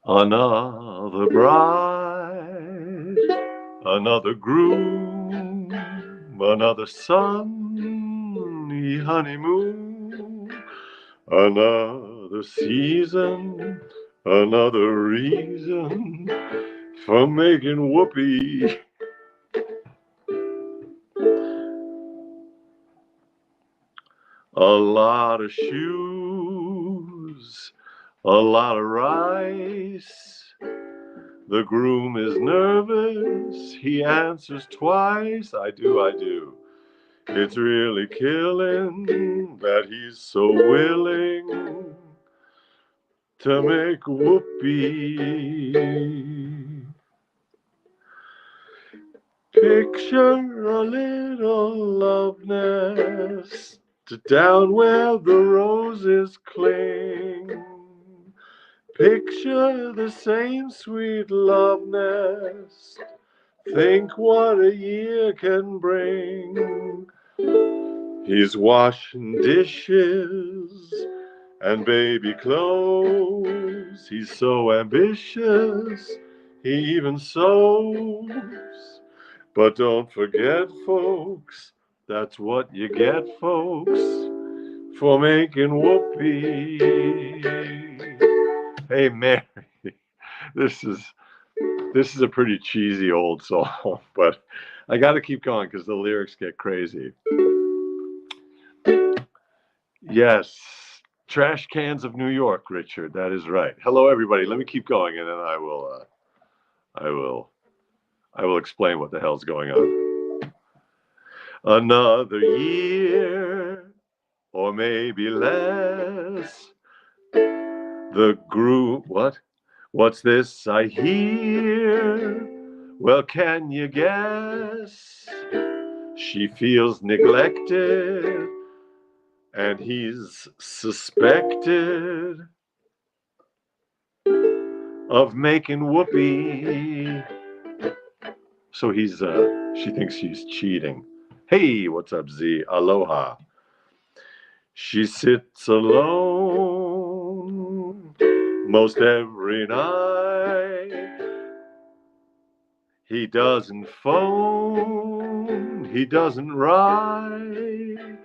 Another bride, another groom, another sunny honeymoon, another season, another reason for making whoopee. A lot of shoes, a lot of rice. The groom is nervous, he answers twice. I do, I do. It's really killing that he's so willing to make whoopee. Picture a little love nest down where the roses cling. Picture the same sweet love nest. Think what a year can bring. He's washing dishes and baby clothes. He's so ambitious, he even sews. But don't forget, folks, that's what you get, folks, for making whoopee. Hey, Mary, this is this is a pretty cheesy old song, but I got to keep going because the lyrics get crazy. Yes, trash cans of New York, Richard. That is right. Hello, everybody. Let me keep going, and then I will, I will explain what the hell's going on. Another year, or maybe less. The groove. What? What's this I hear? Well, can you guess? She feels neglected, and he's suspected of making whoopee. So she thinks she's cheating. Hey, what's up, Z? Aloha. She sits alone most every night. He doesn't phone, he doesn't write.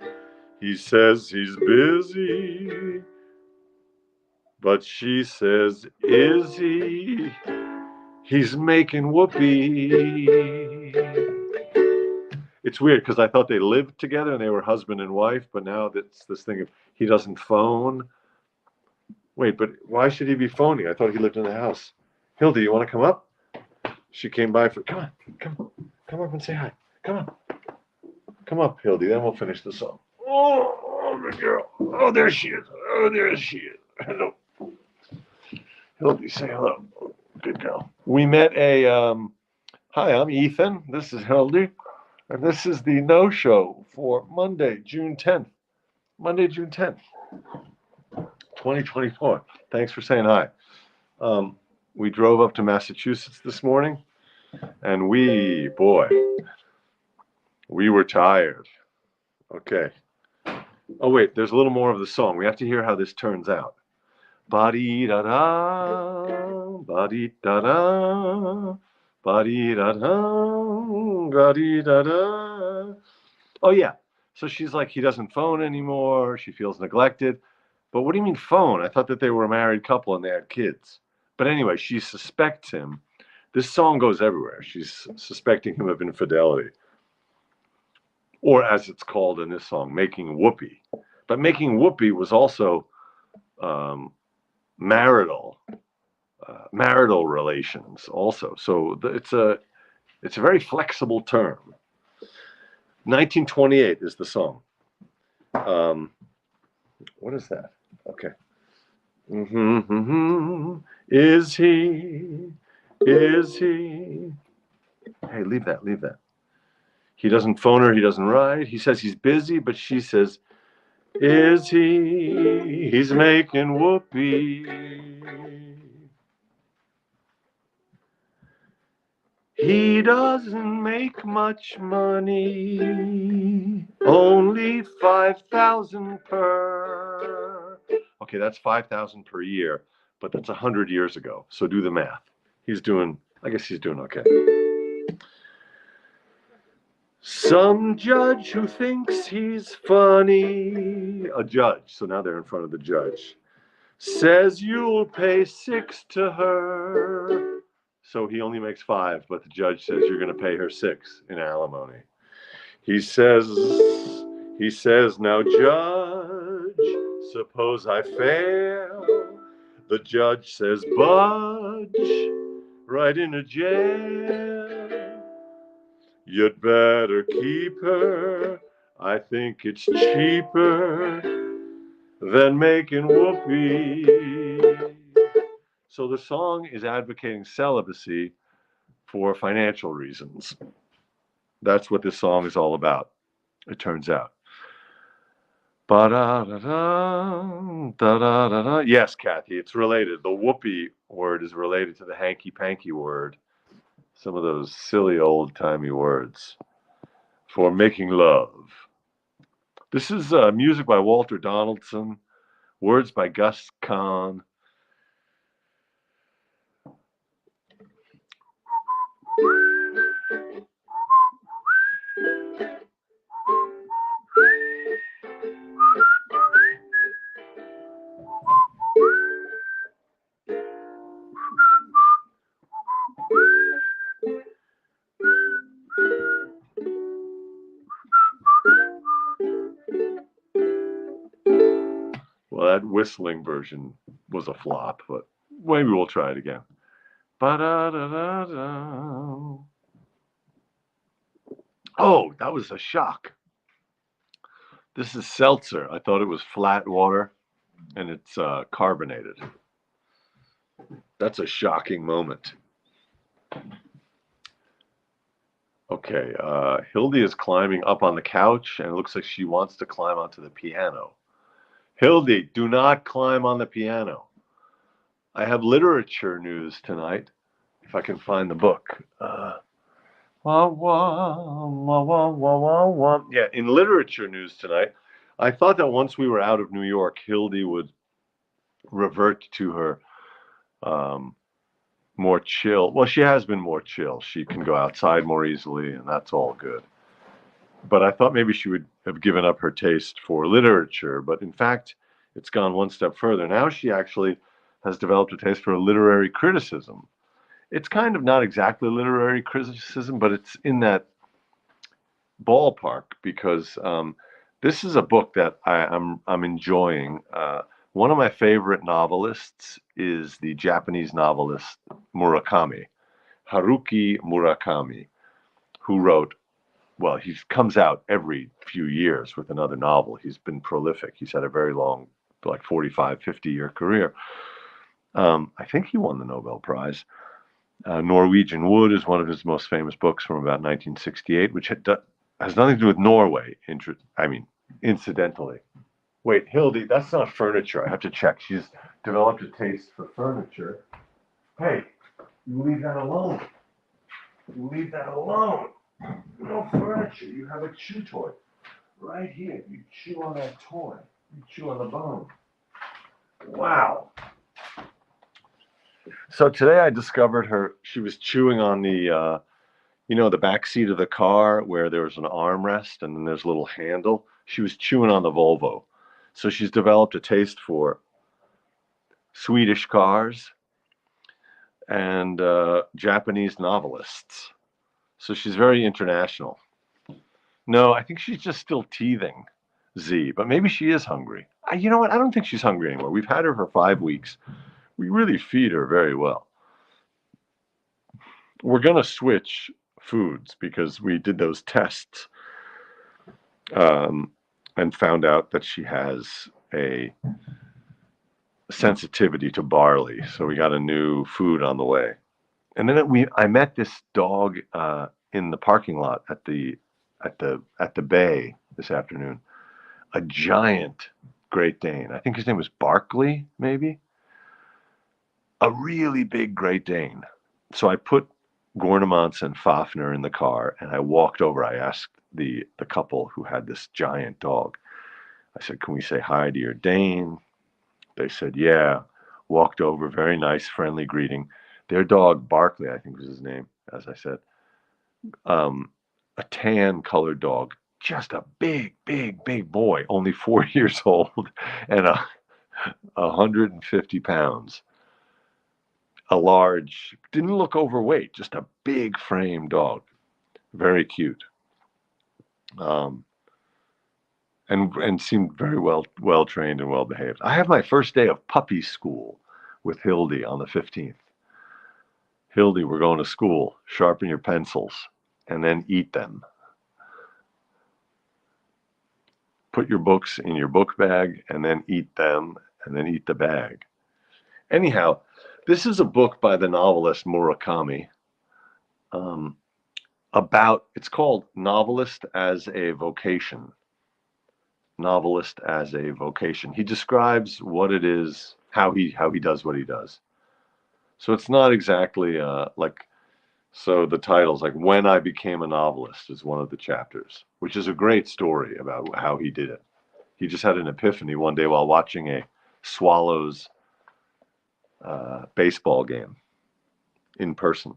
He says he's busy, but she says, is he? He's making whoopee. It's weird because I thought they lived together and they were husband and wife, but now it's this thing of he doesn't phone. Wait, but why should he be phoning? I thought he lived in the house. Hilda, you want to come up? She came by for. Come up and say hi. Come on, come up, Hildy. Then we'll finish the song. Oh, good girl. Oh, there she is. Oh, there she is. Hello, Hildy. Say hello. Good girl. We met a. Hi, I'm Ethan. This is Hildy. And this is the nosho for Monday, June 10th. Monday, June 10th, 2024. Thanks for saying hi. We drove up to Massachusetts this morning, and we were tired. Okay. Oh, wait, there's a little more of the song. We have to hear how this turns out. Ba-dee-da-da, ba-dee-da-da. Ba-dee-da-da, ba-dee-da-da. Oh, yeah. So she's like, he doesn't phone anymore. She feels neglected. But what do you mean phone? I thought that they were a married couple and they had kids. But anyway, she suspects him. This song goes everywhere. She's suspecting him of infidelity. Or as it's called in this song, making whoopee. But making whoopee was also marital relations also. So it's a very flexible term. 1928 is the song. What is that? Okay. Is he? Is he? Hey, leave that. Leave that. He doesn't phone her. He doesn't write. He says he's busy, but she says, is he? He's making whoopee. He doesn't make much money, only 5,000 per. Okay, that's 5,000 per year, but that's 100 years ago. So do the math. I guess he's doing okay. Some judge who thinks he's funny, a judge, so now they're in front of the judge, says you'll pay 6 to her. So he only makes 5, but the judge says you're going to pay her 6 in alimony. He says, now judge, suppose I fail. The judge says, budge, right into jail. You'd better keep her. I think it's cheaper than making whoopee. So the song is advocating celibacy for financial reasons. That's what this song is all about, it turns out. Ba-da-da-da, yes, Kathy, it's related. The whoopee word is related to the hanky-panky word. Some of those silly old-timey words for making love. This is music by Walter Donaldson, words by Gus Kahn. Well, that whistling version was a flop, but maybe we'll try it again. Ba-da-da-da-da. Oh, that was a shock. This is seltzer. I thought it was flat water, and it's carbonated. That's a shocking moment. Okay, Hildy is climbing up on the couch, and it looks like she wants to climb onto the piano. Hildy, do not climb on the piano. I have literature news tonight, if I can find the book. Yeah, in literature news tonight, I thought that once we were out of New York, Hildy would revert to her more chill. Well, she has been more chill. She can go outside more easily, and that's all good. But I thought maybe she would have given up her taste for literature. But in fact, it's gone one step further. Now she actually has developed a taste for literary criticism. It's kind of not exactly literary criticism, but it's in that ballpark because this is a book that I'm enjoying. One of my favorite novelists is the Japanese novelist Murakami, Haruki Murakami, who wrote, well, he comes out every few years with another novel. He's been prolific. He's had a very long, like 45, 50-year career. I think he won the Nobel Prize. Norwegian Wood is one of his most famous books from about 1968, which has nothing to do with Norway, incidentally. Wait, Hildy, that's not furniture. I have to check. She's developed a taste for furniture. Hey, you leave that alone. You leave that alone. No furniture. You have a chew toy. Right here. You chew on that toy. You chew on the bone. Wow. So today I discovered she was chewing on the back seat of the car where there was an armrest and then there's a little handle. She was chewing on the Volvo. So she's developed a taste for Swedish cars and Japanese novelists. So she's very international. No, I think she's just still teething, Z, but maybe she is hungry. You know what? I don't think she's hungry anymore. We've had her for 5 weeks. We really feed her very well. We're going to switch foods because we did those tests and found out that she has a sensitivity to barley. So we got a new food on the way. And then I met this dog in the parking lot at the bay this afternoon. A giant Great Dane. I think his name was Barkley, maybe. A really big Great Dane. So I put Gornemans and Fafner in the car, and I walked over. I asked the couple who had this giant dog. I said, "Can we say hi to your Dane?" They said, "Yeah." walked over, very nice, friendly greeting. Their dog, Barkley, I think was his name, as I said, um, a tan colored dog, just a big, big, big boy, only 4 years old and 150 pounds. A large, didn't look overweight, just a big frame dog, very cute, um, and seemed very well trained and well behaved. I have my first day of puppy school with Hildy on the 15th. Hildy, we're going to school. Sharpen your pencils and then eat them. Put your books in your book bag and then eat them and then eat the bag. Anyhow, this is a book by the novelist Murakami, um, it's called Novelist as a Vocation. Novelist as a Vocation. He describes what it is, how he does what he does. So it's not exactly so the title's like When I Became a Novelist is one of the chapters, which is a great story about how he did it. He just had an epiphany one day while watching a Swallows baseball game in person.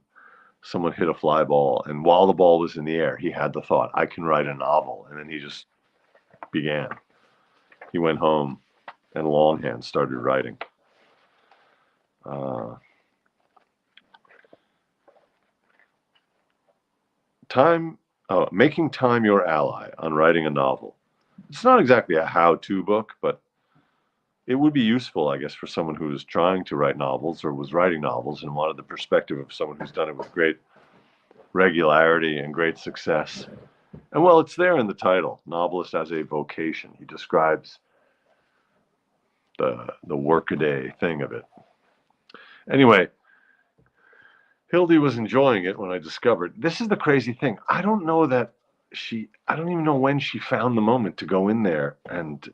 Someone hit a fly ball, and while the ball was in the air, he had the thought, I can write a novel. And then he just began. He went home and longhand started writing. Making time your ally on writing a novel. It's not exactly a how-to book, but it would be useful, I guess, for someone who is trying to write novels or was writing novels and wanted the perspective of someone who's done it with great regularity and great success. And well, it's there in the title, Novelist as a Vocation. He describes the workaday thing of it. Anyway, Hildy was enjoying it when I discovered. This is the crazy thing. I don't even know when she found the moment to go in there, and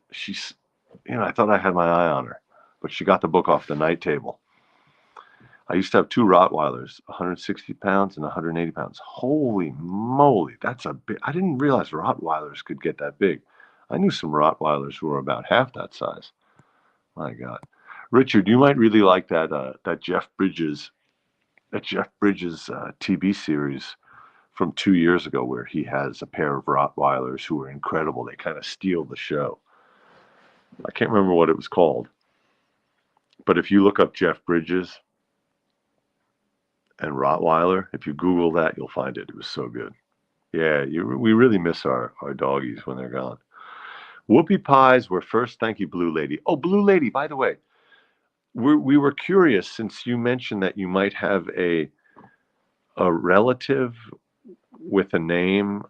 I thought I had my eye on her, but she got the book off the night table. I used to have two Rottweilers, 160 pounds and 180 pounds. Holy moly, that's a big. I didn't realize Rottweilers could get that big. I knew some Rottweilers who were about half that size. My God, Richard, you might really like that Jeff Bridges TV series from 2 years ago, where he has a pair of Rottweilers who are incredible. They kind of steal the show. I can't remember what it was called, but if you look up Jeff Bridges and Rottweiler, if you Google that, you'll find it. It was so good. Yeah, we really miss our doggies when they're gone. Whoopie pies were first. Thank you, Blue Lady. Oh, Blue Lady, by the way, we were curious since you mentioned that you might have a relative with a name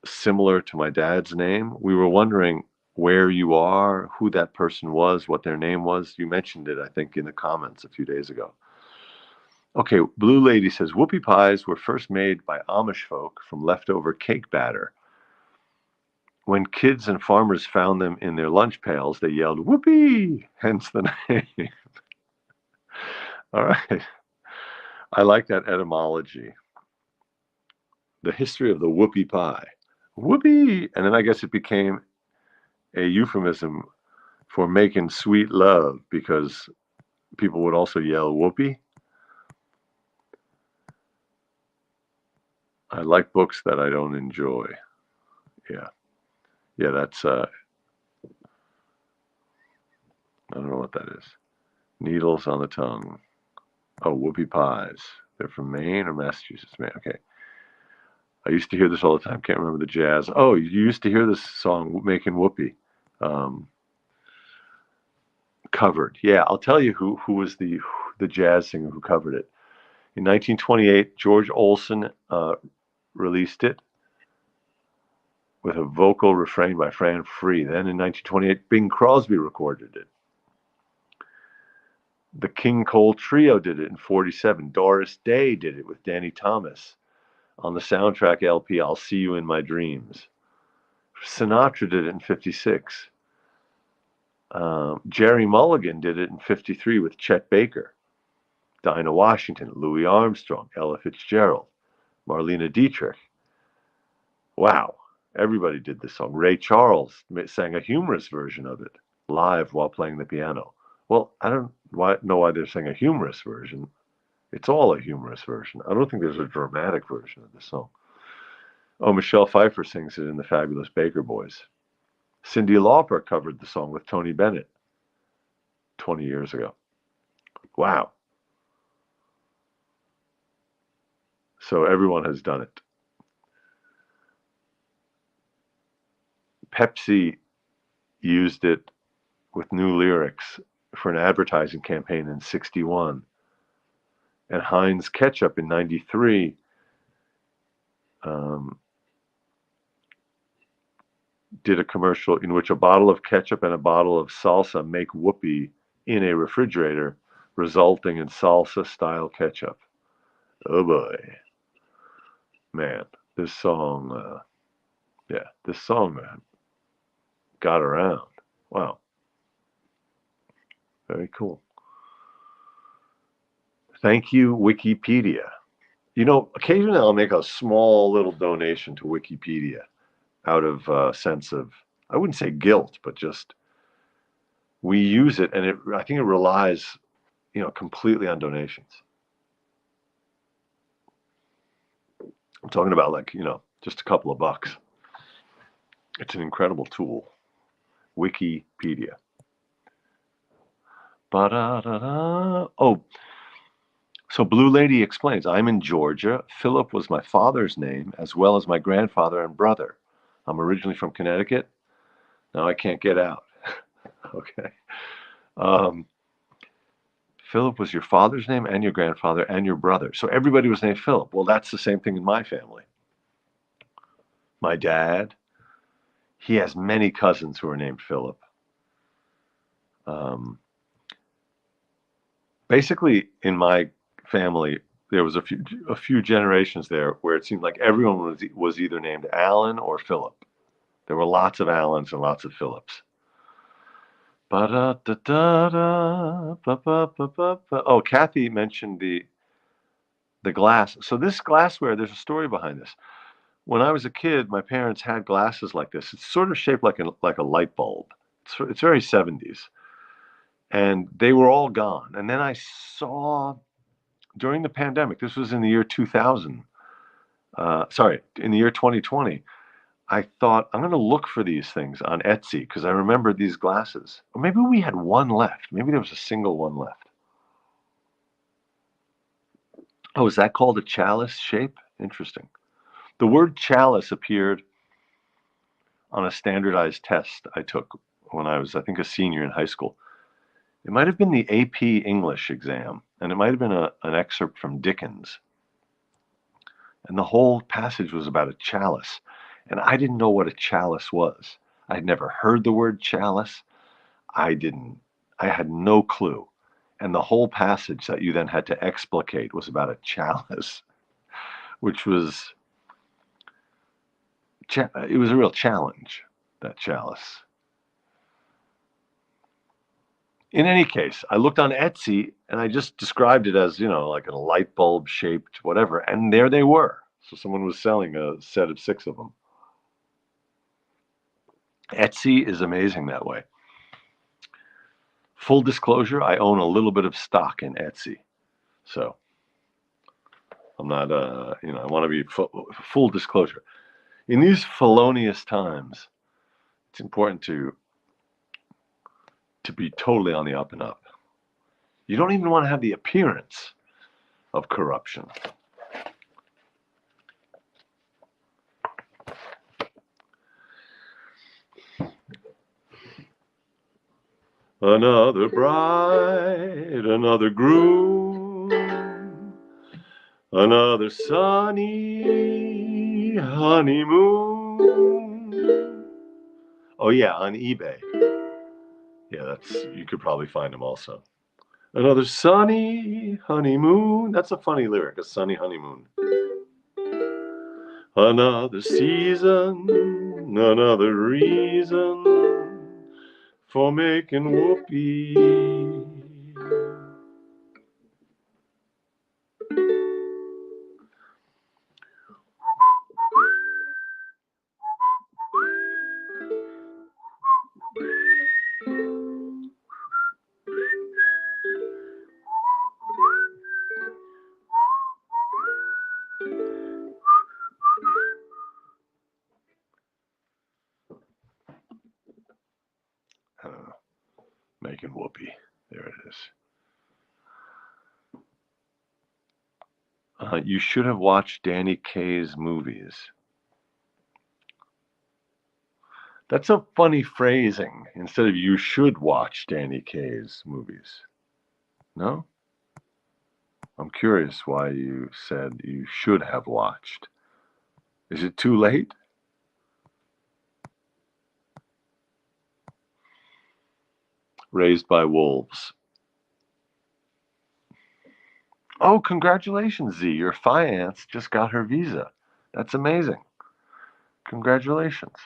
similar to my dad's name. We were wondering where you are, who that person was, what their name was. You mentioned it, I think, in the comments a few days ago. Okay, Blue Lady says whoopie pies were first made by Amish folk from leftover cake batter. When kids and farmers found them in their lunch pails, they yelled whoopee, hence the name. All right. I like that etymology. The history of the whoopie pie. Whoopee! And then I guess it became a euphemism for making sweet love because people would also yell whoopee. I like books that I don't enjoy. Yeah. Yeah, that's I don't know what that is. Needles on the tongue. Oh, whoopie pies. They're from Maine or Massachusetts? Maine. Okay. I used to hear this all the time. Can't remember the jazz. Oh, you used to hear this song, Making Whoopee, covered. Yeah, I'll tell you who was the jazz singer who covered it. In 1928, George Olson released it with a vocal refrain by Fran Free. Then in 1928, Bing Crosby recorded it. The King Cole Trio did it in 47. Doris Day did it with Danny Thomas on the soundtrack LP, I'll See You in My Dreams. Sinatra did it in 56. Jerry Mulligan did it in 53 with Chet Baker. Dinah Washington, Louis Armstrong, Ella Fitzgerald, Marlene Dietrich. Wow, everybody did this song. Ray Charles sang a humorous version of it live while playing the piano. Well, know why they're saying a humorous version. It's all a humorous version. I don't think there's a dramatic version of the song. Oh, Michelle Pfeiffer sings it in the Fabulous Baker Boys. Cyndi Lauper covered the song with Tony Bennett 20 years ago. Wow. So everyone has done it. Pepsi used it with new lyrics for an advertising campaign in 61. And Heinz Ketchup in 93 did a commercial in which a bottle of ketchup and a bottle of salsa make whoopee in a refrigerator, resulting in salsa-style ketchup. Oh boy. Man, this song, this song got around. Wow. Very cool. Thank you, Wikipedia. You know, occasionally I'll make a small little donation to Wikipedia out of a sense of, I wouldn't say guilt, but just we use it, and I think it relies, completely on donations. I'm talking about just a couple of bucks. It's an incredible tool. Wikipedia. Ba-da-da-da. Oh, so Blue Lady explains, I'm in Georgia. Philip was my father's name, as well as my grandfather and brother. I'm originally from Connecticut. Now I can't get out. Okay. Philip was your father's name and your grandfather and your brother. So everybody was named Philip. Well, that's the same thing in my family. My dad, he has many cousins who are named Philip. Basically, in my family, there was a few generations there where it seemed like everyone was either named Alan or Philip. There were lots of Allens and lots of Philips. Oh, Kathy mentioned the glass. So this glassware, there's a story behind this. When I was a kid, my parents had glasses like this. It's sort of shaped like a light bulb. It's very 70s. And they were all gone. And then I saw during the pandemic, this was in the year 2000, in the year 2020, I thought, I'm going to look for these things on Etsy because I remembered these glasses. Or maybe we had one left. Maybe there was a single one left. Oh, is that called a chalice shape? Interesting. The word chalice appeared on a standardized test I took when I was, I think, a senior in high school. It might have been the AP English exam, and it might have been an excerpt from Dickens. And the whole passage was about a chalice. And I didn't know what a chalice was. I'd never heard the word chalice. I had no clue. And the whole passage that you then had to explicate was about a chalice, which was, it was a real challenge, that chalice. In any case, I looked on Etsy and I just described it as, like a light bulb shaped whatever. And there they were. So someone was selling a set of 6 of them. Etsy is amazing that way. Full disclosure, I own a little bit of stock in Etsy. So I'm not, I want to be full disclosure. In these felonious times, it's important to be totally on the up and up. You don't even want to have the appearance of corruption. Another bride, another groom, another sunny honeymoon. Oh yeah, on eBay. Yeah, you could probably find them also. Another sunny honeymoon. That's a funny lyric, a sunny honeymoon. Another season, another reason for making whoopee. making whoopee. There it is. You should have watched Danny Kaye's movies. That's a funny phrasing. Instead of you should watch Danny Kaye's movies. No? I'm curious why you said you should have watched. Is it too late? Raised by Wolves. Oh, congratulations, Z. Your fiance just got her visa. That's amazing. Congratulations.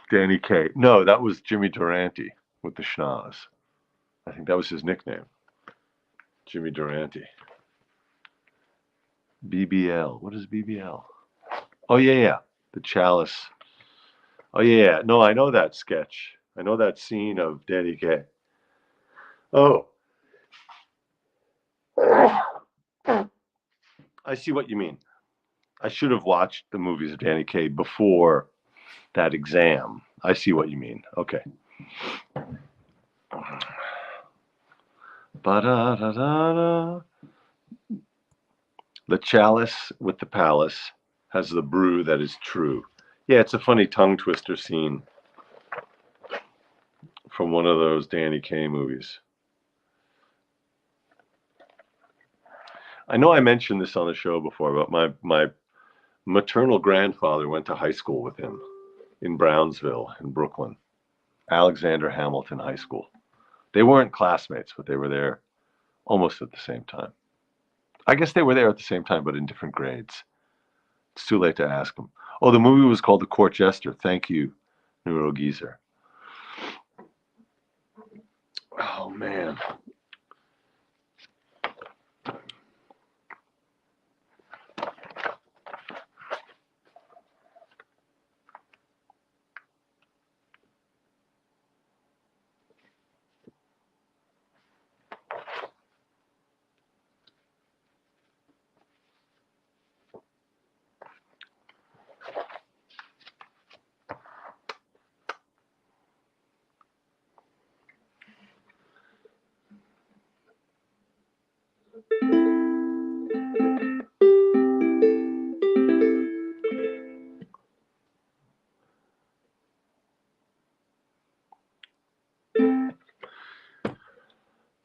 Danny Kaye. No, that was Jimmy Durante with the schnoz. I think that was his nickname. Jimmy Durante. BBL. What is BBL? Oh, yeah. The chalice. Oh, yeah. No, I know that sketch. I know that scene of Danny Kaye. Oh. I see what you mean. I should have watched the movies of Danny Kaye before that exam. I see what you mean. Okay. Ba-da-da-da-da. The chalice with the palace has the brew that is true. Yeah, it's a funny tongue twister scene from one of those Danny Kaye movies. I know I mentioned this on the show before, but my maternal grandfather went to high school with him in Brownsville in Brooklyn, Alexander Hamilton High School. They weren't classmates, but they were there almost at the same time. I guess they were there at the same time, but in different grades. It's too late to ask them. Oh, the movie was called The Court Jester. Thank you, Neuro Geezer. Oh, man.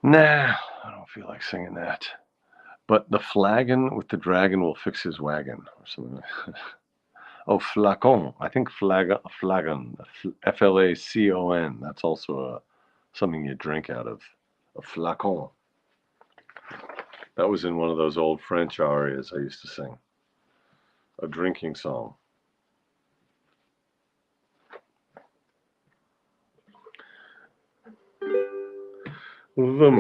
Nah, I don't feel like singing that. But the flagon with the dragon will fix his wagon, or something like that. Oh, flacon. I think flagon, Flacon. That's also something you drink out of. A flacon. That was in one of those old French arias I used to sing. A drinking song. The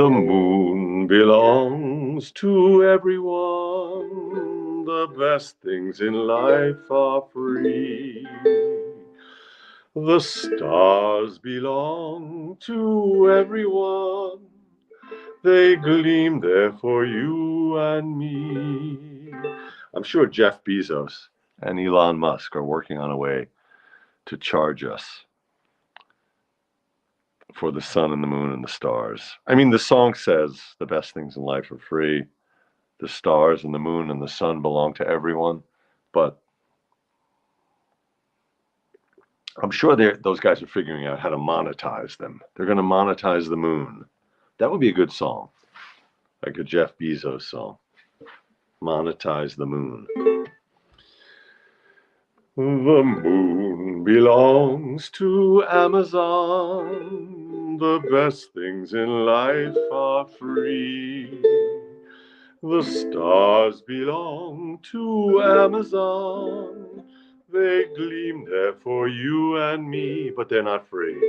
moon belongs to everyone. The best things in life are free. The stars belong to everyone. They gleam there for you and me. I'm sure Jeff Bezos and Elon Musk are working on a way to charge us for the sun and the moon and the stars. I mean, the song says the best things in life are free. The stars and the moon and the sun belong to everyone. But I'm sure those guys are figuring out how to monetize them. They're going to monetize the moon. That would be a good song, like a Jeff Bezos song. Monetize the moon. The moon belongs to Amazon. The best things in life are free. The stars belong to Amazon. They gleam there for you and me, but they're not free.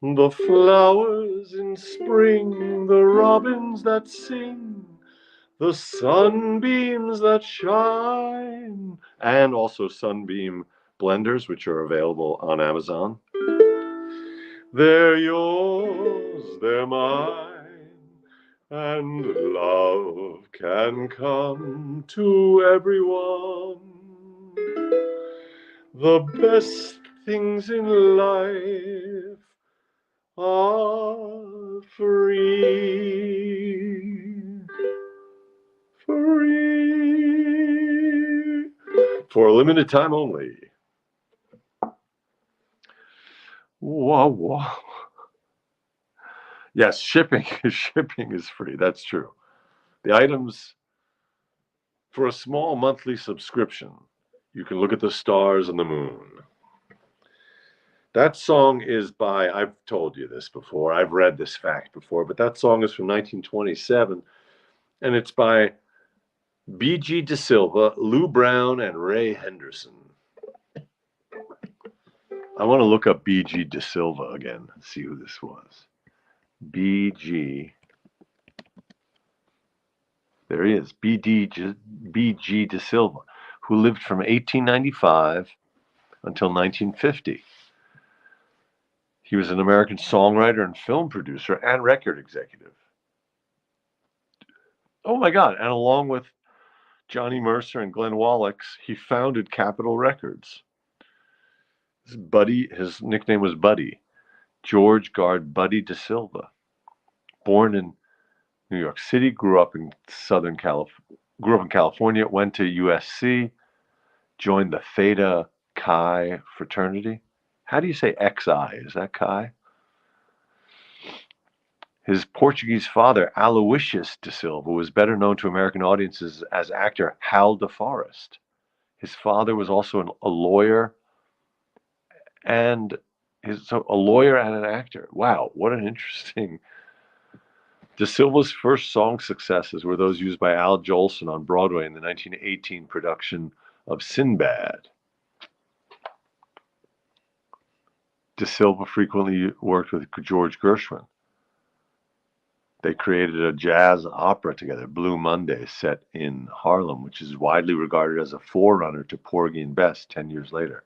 The flowers in spring, the robins that sing, the sunbeams that shine, and also sunbeam blenders, which are available on Amazon. They're yours, they're mine. and love can come to everyone. The best things in life are free. Free. For a limited time only. Whoa, whoa. Yes, shipping is free. That's true. The items for a small monthly subscription, you can look at the stars and the moon. That song is by, I've told you this before, I've read this fact before, but that song is from 1927, and it's by B.G. DeSilva, Lou Brown, and Ray Henderson. I want to look up B.G. DeSilva again, see who this was. B.G. There he is, B.G. DeSilva, who lived from 1895 until 1950. He was an American songwriter and film producer and record executive. Oh my God. And along with Johnny Mercer and Glenn Wallach, he founded Capitol Records. His nickname was Buddy. George Gard Buddy DeSilva. Born in New York City, grew up in California, went to USC, joined the Theta Chi fraternity. How do you say XI? Is that Chi? His Portuguese father, Aloysius de Silva, was better known to American audiences as actor Hal DeForest. His father was also a lawyer and a lawyer and an actor. Wow, what an interesting. De Silva's first song successes were those used by Al Jolson on Broadway in the 1918 production of Sinbad. De Silva frequently worked with George Gershwin. They created a jazz opera together, Blue Monday, set in Harlem, which is widely regarded as a forerunner to Porgy and Bess 10 years later.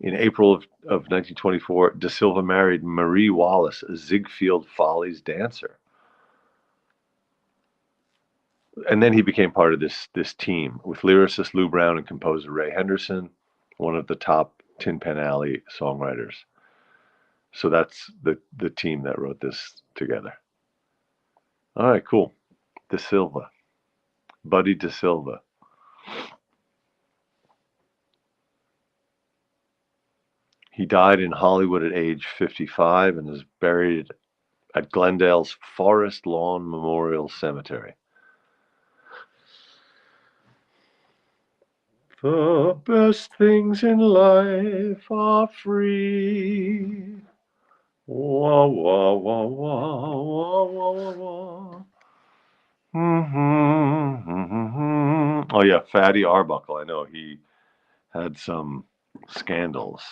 In April of 1924, De Silva married Marie Wallace, a Ziegfeld Follies dancer. And then he became part of this team with lyricist Lou Brown and composer Ray Henderson, one of the top Tin Pan Alley songwriters. So that's the team that wrote this together. All right, cool. De Silva. Buddy De Silva. He died in Hollywood at age 55 and is buried at Glendale's Forest Lawn Memorial Cemetery. The best things in life are free. Wah, wah, wah, wah, wah, wah, wah, wah. Oh, yeah, Fatty Arbuckle. I know he had some scandals.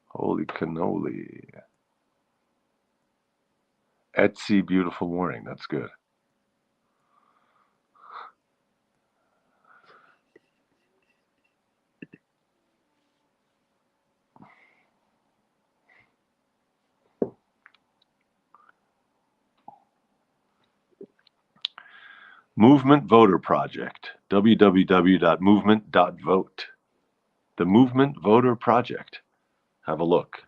Holy cannoli. Etsy Beautiful Morning. That's good. Movement Voter Project. www.movement.vote. The Movement Voter Project. Have a look.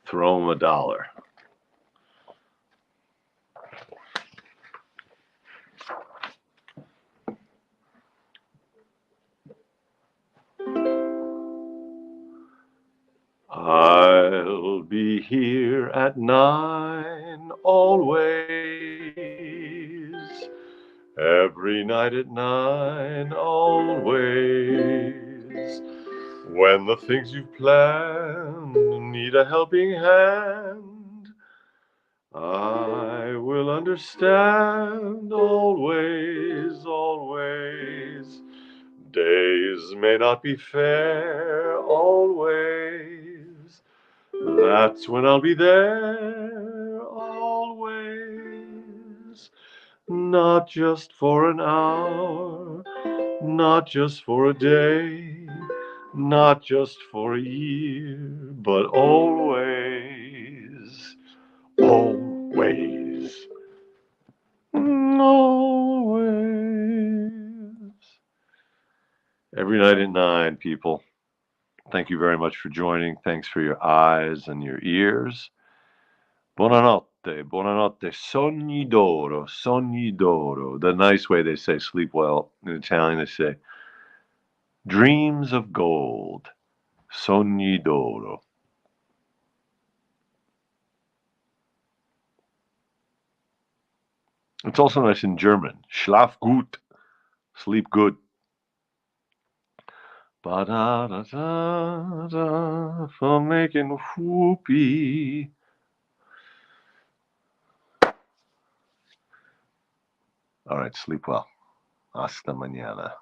Throw them $1. I'll be here at 9 always. Every night at 9 always. When the things you've planned need a helping hand, I will understand always, always. Days may not be fair always. That's when I'll be there always. Not just for an hour, not just for a day, not just for a year, but always. always. Always. Every night at 9, people. Thank you very much for joining. Thanks for your eyes and your ears. Buonanotte, buonanotte, sogni d'oro, sogni d'oro. The nice way they say sleep well in Italian, they say dreams of gold, sogni d'oro. It's also nice in German, schlaf gut, sleep good. Ba-da-da-da-da, for making whoopee. All right, sleep well. Hasta mañana.